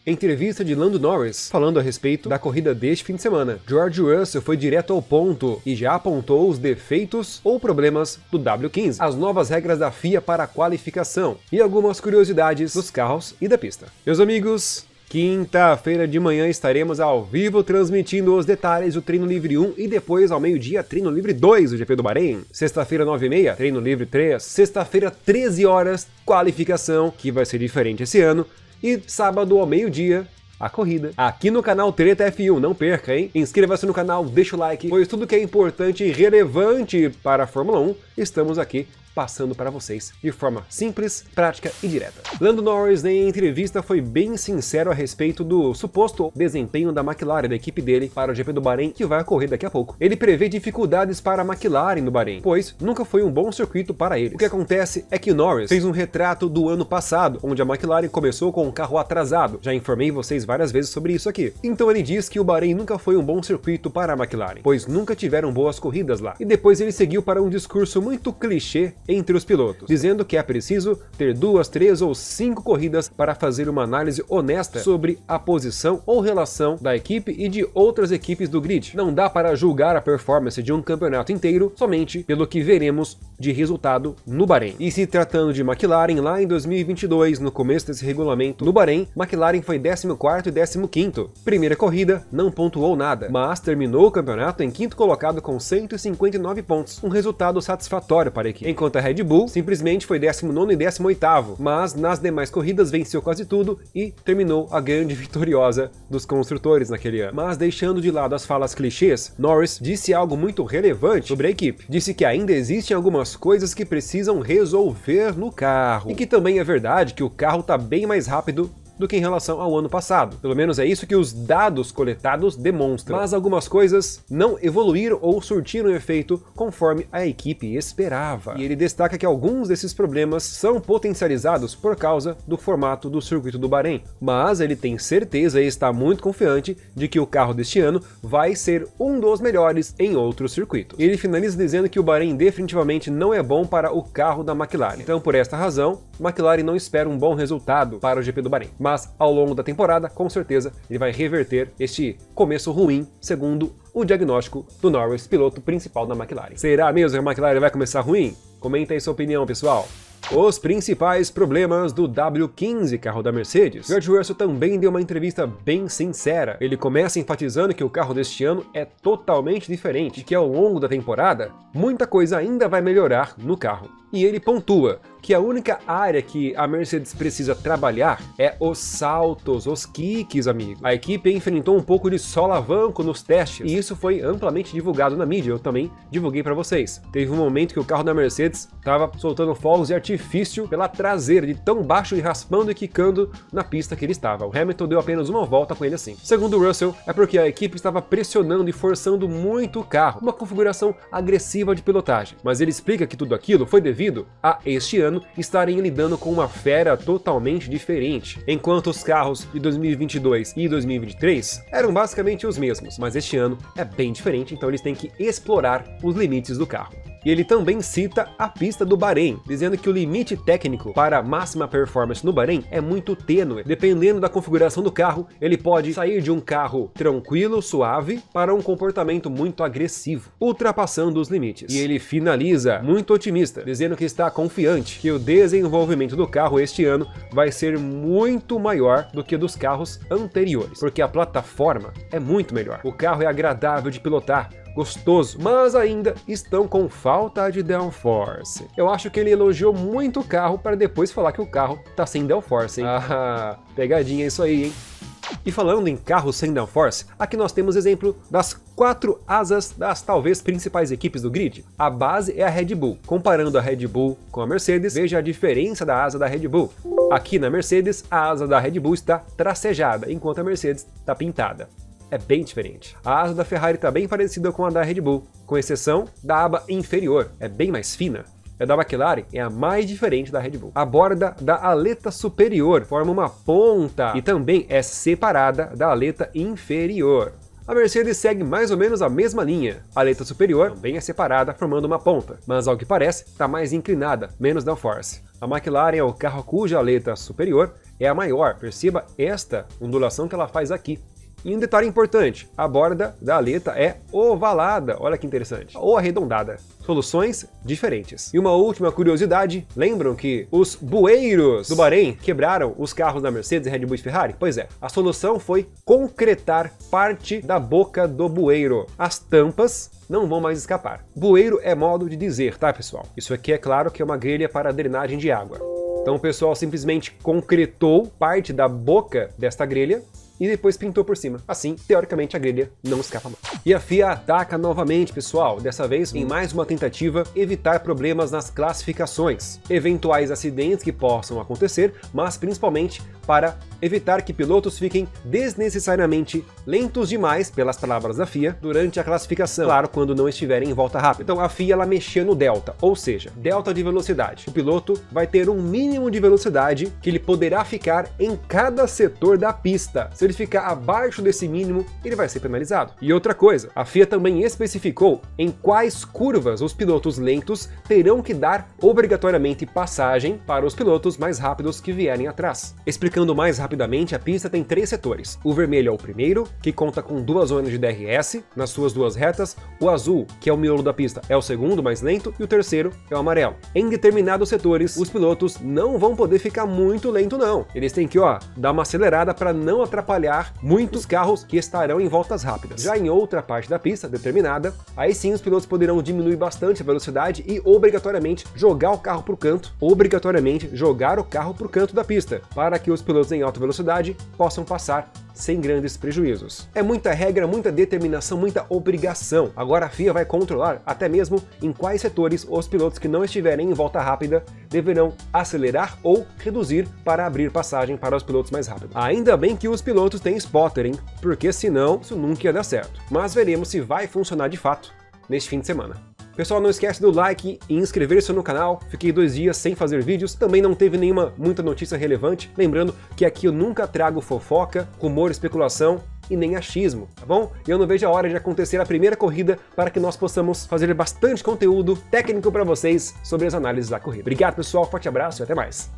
Entrevista de Lando Norris, falando a respeito da corrida deste fim de semana. George Russell foi direto ao ponto e já apontou os defeitos ou problemas do W15, as novas regras da FIA para a qualificação e algumas curiosidades dos carros e da pista. Meus amigos, quinta-feira de manhã estaremos ao vivo transmitindo os detalhes do Treino Livre 1 e depois ao meio-dia Treino Livre 2 do GP do Bahrein. Sexta-feira 9h30, Treino Livre 3. Sexta-feira 13 horas, qualificação, que vai ser diferente esse ano. E sábado ao meio-dia, a corrida. Aqui no canal Treta F1, não perca, hein? Inscreva-se no canal, deixa o like, pois tudo que é importante e relevante para a Fórmula 1, estamos aqui passando para vocês de forma simples, prática e direta. Lando Norris, em entrevista, foi bem sincero a respeito do suposto desempenho da McLaren, da equipe dele, para o GP do Bahrein, que vai ocorrer daqui a pouco. Ele prevê dificuldades para a McLaren no Bahrein, pois nunca foi um bom circuito para eles. O que acontece é que Norris fez um retrato do ano passado, onde a McLaren começou com um carro atrasado. Já informei vocês várias vezes sobre isso aqui. Então ele diz que o Bahrein nunca foi um bom circuito para a McLaren, pois nunca tiveram boas corridas lá. E depois ele seguiu para um discurso muito clichê entre os pilotos, dizendo que é preciso ter 2, 3 ou 5 corridas para fazer uma análise honesta sobre a posição ou relação da equipe e de outras equipes do grid. Não dá para julgar a performance de um campeonato inteiro somente pelo que veremos de resultado no Bahrein. E se tratando de McLaren, lá em 2022, no começo desse regulamento, no Bahrein, McLaren foi 14º e 15º. Primeira corrida, não pontuou nada, mas terminou o campeonato em 5º colocado com 159 pontos, um resultado satisfatório para a equipe. Enquanto a Red Bull simplesmente foi 19º e 18º, mas nas demais corridas venceu quase tudo e terminou a grande vitoriosa dos construtores naquele ano. Mas deixando de lado as falas clichês, Norris disse algo muito relevante sobre a equipe. Disse que ainda existem algumas coisas que precisam resolver no carro, e que também é verdade que o carro está bem mais rápido do que em relação ao ano passado. Pelo menos é isso que os dados coletados demonstram. Mas algumas coisas não evoluíram ou surtiram efeito conforme a equipe esperava. E ele destaca que alguns desses problemas são potencializados por causa do formato do circuito do Bahrein. Mas ele tem certeza e está muito confiante de que o carro deste ano vai ser um dos melhores em outros circuitos. Ele finaliza dizendo que o Bahrein definitivamente não é bom para o carro da McLaren. Então, por esta razão, McLaren não espera um bom resultado para o GP do Bahrein. Mas ao longo da temporada, com certeza, ele vai reverter este começo ruim, segundo o diagnóstico do Norris, piloto principal da McLaren. Será mesmo que a McLaren vai começar ruim? Comenta aí sua opinião, pessoal. Os principais problemas do W15, carro da Mercedes. George Russell também deu uma entrevista bem sincera. Ele começa enfatizando que o carro deste ano é totalmente diferente e que ao longo da temporada, muita coisa ainda vai melhorar no carro. E ele pontua que a única área que a Mercedes precisa trabalhar é os saltos, os kicks, amigo. A equipe enfrentou um pouco de solavanco nos testes, e isso foi amplamente divulgado na mídia, eu também divulguei para vocês. Teve um momento que o carro da Mercedes estava soltando fogos de artifício pela traseira, de tão baixo e raspando e quicando na pista que ele estava. O Hamilton deu apenas uma volta com ele assim. Segundo o Russell, é porque a equipe estava pressionando e forçando muito o carro, uma configuração agressiva de pilotagem. Mas ele explica que tudo aquilo foi devido a este ano estarem lidando com uma fera totalmente diferente. Enquanto os carros de 2022 e 2023 eram basicamente os mesmos, mas este ano é bem diferente, então eles têm que explorar os limites do carro. E ele também cita a pista do Bahrein, dizendo que o limite técnico para máxima performance no Bahrein é muito tênue. Dependendo da configuração do carro, ele pode sair de um carro tranquilo, suave, para um comportamento muito agressivo, ultrapassando os limites. E ele finaliza muito otimista, dizendo que está confiante que o desenvolvimento do carro este ano vai ser muito maior do que dos carros anteriores, porque a plataforma é muito melhor. O carro é agradável de pilotar, gostoso, mas ainda estão com falta de downforce. Eu acho que ele elogiou muito o carro para depois falar que o carro tá sem downforce, hein? Ah, pegadinha isso aí, hein? E falando em carros sem downforce, aqui nós temos exemplo das 4 asas das talvez principais equipes do grid. A base é a Red Bull. Comparando a Red Bull com a Mercedes, veja a diferença da asa da Red Bull. Aqui na Mercedes, a asa da Red Bull está tracejada, enquanto a Mercedes está pintada. É bem diferente. A asa da Ferrari está bem parecida com a da Red Bull, com exceção da aba inferior, é bem mais fina. A da McLaren é a mais diferente da Red Bull. A borda da aleta superior forma uma ponta e também é separada da aleta inferior. A Mercedes segue mais ou menos a mesma linha. A aleta superior também é separada, formando uma ponta, mas ao que parece está mais inclinada, menos downforce. A McLaren é o carro cuja aleta superior é a maior. Perceba esta ondulação que ela faz aqui. E um detalhe importante, a borda da aleta é ovalada, olha que interessante, ou arredondada. Soluções diferentes. E uma última curiosidade, lembram que os bueiros do Bahrein quebraram os carros da Mercedes, Red Bull e Ferrari? Pois é, a solução foi concretar parte da boca do bueiro. As tampas não vão mais escapar. Bueiro é modo de dizer, tá pessoal? Isso aqui é claro que é uma grelha para drenagem de água. Então o pessoal simplesmente concretou parte da boca desta grelha e depois pintou por cima. Assim, teoricamente, a grelha não escapa mais. E a FIA ataca novamente, pessoal, dessa vez em mais uma tentativa evitar problemas nas classificações, eventuais acidentes que possam acontecer, mas principalmente para evitar que pilotos fiquem desnecessariamente lentos demais, pelas palavras da FIA, durante a classificação, claro, quando não estiverem em volta rápida. Então a FIA ela mexeu no delta, ou seja, delta de velocidade. O piloto vai ter um mínimo de velocidade que ele poderá ficar em cada setor da pista. Se ele ficar abaixo desse mínimo, ele vai ser penalizado. E outra coisa, a FIA também especificou em quais curvas os pilotos lentos terão que dar obrigatoriamente passagem para os pilotos mais rápidos que vierem atrás. Explicando mais rapidamente, a pista tem 3 setores. O vermelho é o primeiro, que conta com 2 zonas de DRS nas suas 2 retas. O azul, que é o miolo da pista, é o segundo mais lento, e o terceiro é o amarelo. Em determinados setores, os pilotos não vão poder ficar muito lento não. Eles têm que, dar uma acelerada para não atrapalhar muitos carros que estarão em voltas rápidas. Já em outra parte da pista, determinada, aí sim os pilotos poderão diminuir bastante a velocidade e obrigatoriamente jogar o carro para o canto da pista, para que os pilotos em alta velocidade possam passar sem grandes prejuízos. É muita regra, muita determinação, muita obrigação. Agora a FIA vai controlar até mesmo em quais setores os pilotos que não estiverem em volta rápida deverão acelerar ou reduzir para abrir passagem para os pilotos mais rápidos. Ainda bem que os pilotos têm spotter, hein? Porque senão isso nunca ia dar certo. Mas veremos se vai funcionar de fato neste fim de semana. Pessoal, não esquece do like e inscrever-se no canal. Fiquei 2 dias sem fazer vídeos, também não teve muita notícia relevante. Lembrando que aqui eu nunca trago fofoca, rumor, especulação e nem achismo, tá bom? E eu não vejo a hora de acontecer a primeira corrida para que nós possamos fazer bastante conteúdo técnico para vocês sobre as análises da corrida. Obrigado, pessoal, forte abraço e até mais!